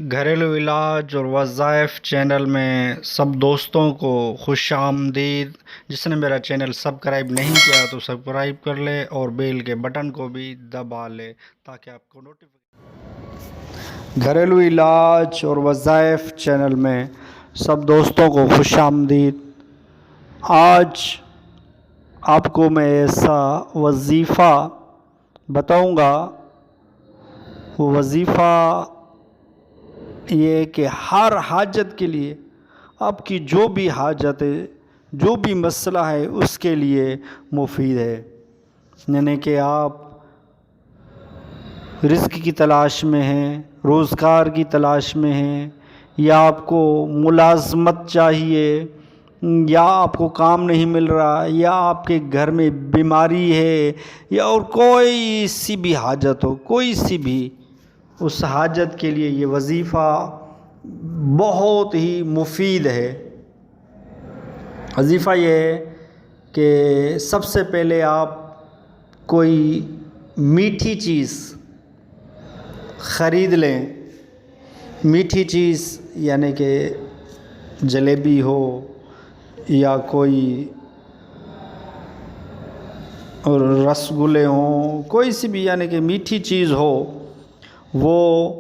گھریلو علاج اور وظائف چینل میں سب دوستوں کو خوش آمدید۔ جس نے میرا چینل سبسکرائب نہیں کیا تو سبسکرائب کر لے اور بیل کے بٹن کو بھی دبا لے تاکہ آپ کو نوٹیفیکیشن۔ گھریلو علاج اور وظائف چینل میں سب دوستوں کو خوش آمدید۔ آج آپ کو میں ایسا وظیفہ بتاؤں گا، وہ وظیفہ یہ کہ ہر حاجت کے لیے، آپ کی جو بھی حاجت ہے، جو بھی مسئلہ ہے، اس کے لیے مفید ہے۔ یعنی کہ آپ رزق کی تلاش میں ہیں، روزگار کی تلاش میں ہیں، یا آپ کو ملازمت چاہیے، یا آپ کو کام نہیں مل رہا، یا آپ کے گھر میں بیماری ہے، یا اور کوئی سی بھی حاجت ہو، کوئی سی بھی، اس حاجت کے لیے یہ وظیفہ بہت ہی مفید ہے۔ وظیفہ یہ ہے کہ سب سے پہلے آپ کوئی میٹھی چیز خرید لیں۔ میٹھی چیز یعنی کہ جلیبی ہو یا کوئی اور رس گلے ہوں، کوئی سی بھی یعنی کہ میٹھی چیز ہو، وہ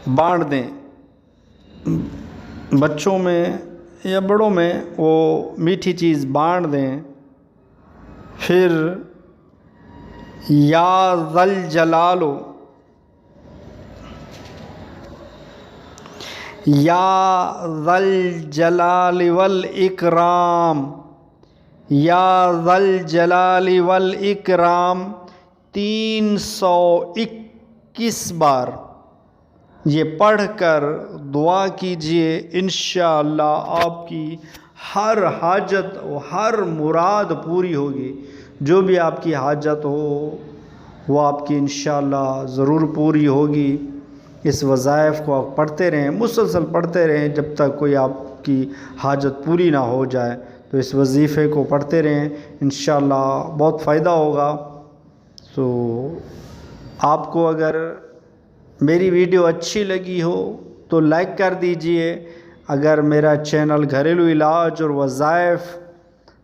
بانٹ دیں۔ بچوں میں یا بڑوں میں وہ میٹھی چیز بانٹ دیں۔ پھر یا ذل جلال والاکرام، یا ذل جلال والاکرام 321 بار یہ پڑھ کر دعا کیجئے۔ انشاءاللہ آپ کی ہر حاجت و ہر مراد پوری ہوگی۔ جو بھی آپ کی حاجت ہو وہ آپ کی انشاءاللہ ضرور پوری ہوگی۔ اس وظائف کو آپ پڑھتے رہیں، مسلسل پڑھتے رہیں جب تک کوئی آپ کی حاجت پوری نہ ہو جائے۔ تو اس وظیفے کو پڑھتے رہیں، انشاءاللہ بہت فائدہ ہوگا۔ تو آپ کو اگر میری ویڈیو اچھی لگی ہو تو لائک کر دیجئے۔ اگر میرا چینل گھریلو علاج اور وظائف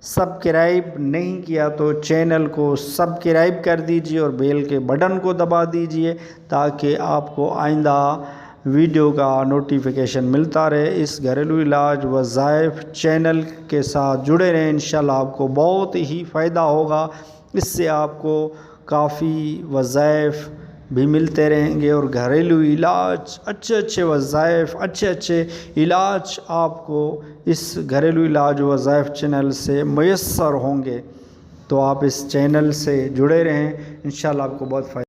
سبسکرائب نہیں کیا تو چینل کو سبسکرائب کر دیجئے اور بیل کے بٹن کو دبا دیجئے تاکہ آپ کو آئندہ ویڈیو کا نوٹیفیکیشن ملتا رہے۔ اس گھریلو علاج وظائف چینل کے ساتھ جڑے رہیں، انشاءاللہ آپ کو بہت ہی فائدہ ہوگا۔ اس سے آپ کو کافی وظائف بھی ملتے رہیں گے اور گھریلو علاج، اچھے وظائف، اچھے علاج آپ کو اس گھریلو علاج وظائف چینل سے میسر ہوں گے۔ تو آپ اس چینل سے جڑے رہیں، انشاءاللہ آپ کو بہت فائدہ